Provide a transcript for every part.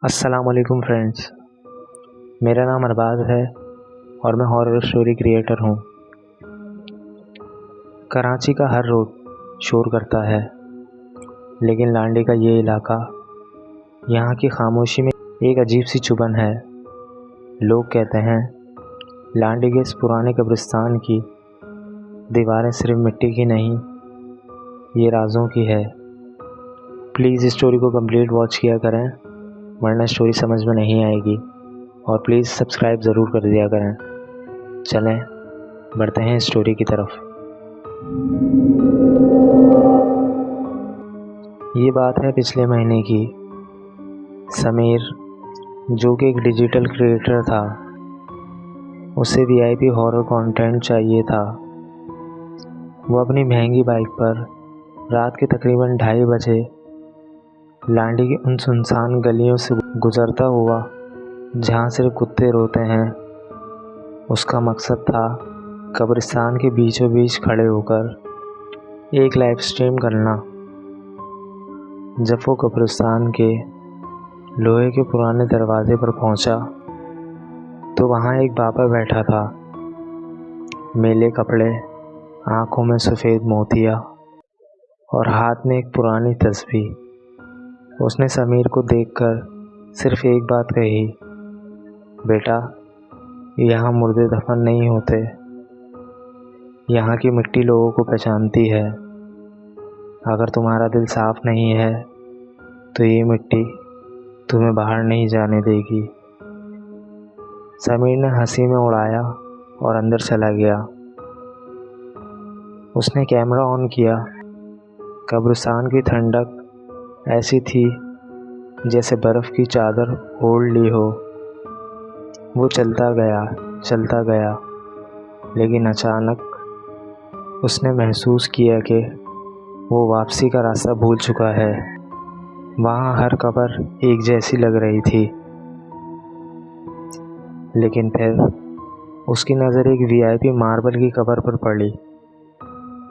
अस्सलामुअलैकुम फ्रेंड्स, मेरा नाम अरबाज़ है और मैं हॉरर स्टोरी क्रिएटर हूँ। कराची का हर रोड शोर करता है, लेकिन लांडी का ये इलाका, यहाँ की खामोशी में एक अजीब सी चुभन है। लोग कहते हैं लांडी के इस पुराने कब्रिस्तान की दीवारें सिर्फ मिट्टी की नहीं, ये राज़ों की है। प्लीज़ स्टोरी को कंप्लीट वॉच किया करें, वरना स्टोरी समझ में नहीं आएगी। और प्लीज़ सब्सक्राइब ज़रूर कर दिया करें। चलें बढ़ते हैं स्टोरी की तरफ। ये बात है पिछले महीने की। समीर, जो कि एक डिजिटल क्रिएटर था, उसे वीआईपी हॉरर कंटेंट चाहिए था। वो अपनी महंगी बाइक पर रात के तकरीबन 2:30 बजे लांडी की उन सुनसान गलियों से गुज़रता हुआ जहाँ सिर्फ कुत्ते रोते हैं। उसका मकसद था कब्रिस्तान के बीचों बीच खड़े होकर एक लाइव स्ट्रीम करना। जब वो कब्रिस्तान के लोहे के पुराने दरवाजे पर पहुंचा, तो वहाँ एक बाबा बैठा था। मैले कपड़े, आँखों में सफ़ेद मोतिया और हाथ में एक पुरानी तस्बीह। उसने समीर को देखकर सिर्फ एक बात कही, बेटा, यहाँ मुर्दे दफन नहीं होते, यहाँ की मिट्टी लोगों को पहचानती है। अगर तुम्हारा दिल साफ नहीं है तो ये मिट्टी तुम्हें बाहर नहीं जाने देगी। समीर ने हंसी में उड़ाया और अंदर चला गया। उसने कैमरा ऑन किया। कब्रिस्तान की ठंडक ऐसी थी जैसे बर्फ़ की चादर ओढ़ ली हो। वो चलता गया, लेकिन अचानक उसने महसूस किया कि वो वापसी का रास्ता भूल चुका है। वहाँ हर कब्र एक जैसी लग रही थी, लेकिन फिर उसकी नज़र एक वीआईपी मार्बल की कब्र पर पड़ी।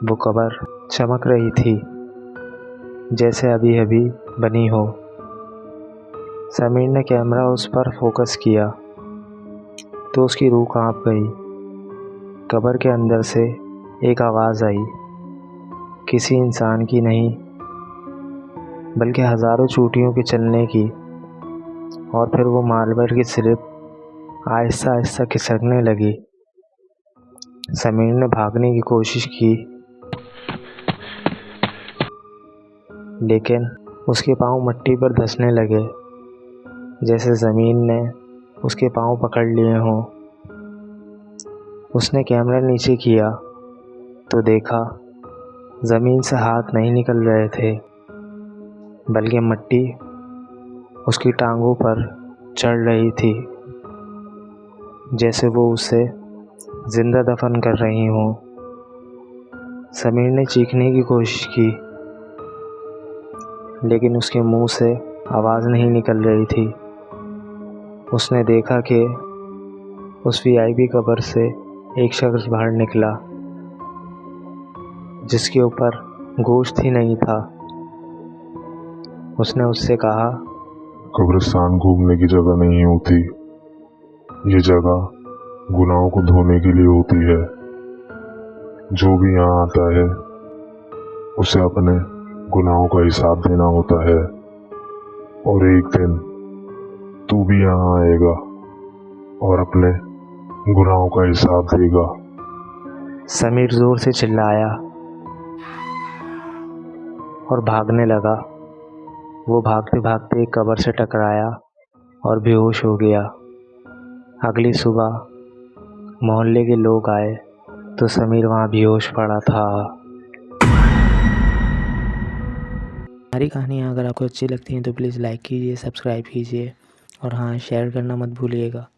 वो कब्र चमक रही थी जैसे अभी अभी बनी हो। समीर ने कैमरा उस पर फोकस किया तो उसकी रूह कांप गई। कब्र के अंदर से एक आवाज़ आई, किसी इंसान की नहीं, बल्कि हज़ारों चूटियों के चलने की। और फिर वो मार्बल की स्लिप आहिस्ता आहिस्ता खिसकने लगी। समीर ने भागने की कोशिश की, लेकिन उसके पाँव मिट्टी पर धंसने लगे, जैसे ज़मीन ने उसके पाँव पकड़ लिए हों। उसने कैमरा नीचे किया तो देखा ज़मीन से हाथ नहीं निकल रहे थे, बल्कि मिट्टी उसकी टांगों पर चढ़ रही थी, जैसे वो उसे ज़िंदा दफन कर रही हों। समीर ने चीखने की कोशिश की, लेकिन उसके मुंह से आवाज़ नहीं निकल रही थी। उसने देखा कि उस वीआईपी कब्र से एक शख्स बाहर निकला, जिसके ऊपर गोश्त ही नहीं था। उसने उससे कहा, कब्रिस्तान घूमने की जगह नहीं होती, ये जगह गुनाहों को धोने के लिए होती है। जो भी यहाँ आता है उसे अपने गुनाहों का हिसाब देना होता है, और एक दिन तू भी यहाँ आएगा और अपने गुनाहों का हिसाब देगा। समीर जोर से चिल्लाया और भागने लगा। वो भागते भागते एक कब्र से टकराया और बेहोश हो गया। अगली सुबह मोहल्ले के लोग आए तो समीर वहाँ बेहोश पड़ा था। हमारी कहानियाँ अगर आपको अच्छी लगती हैं तो प्लीज़ लाइक कीजिए, सब्सक्राइब कीजिए और हाँ, शेयर करना मत भूलिएगा।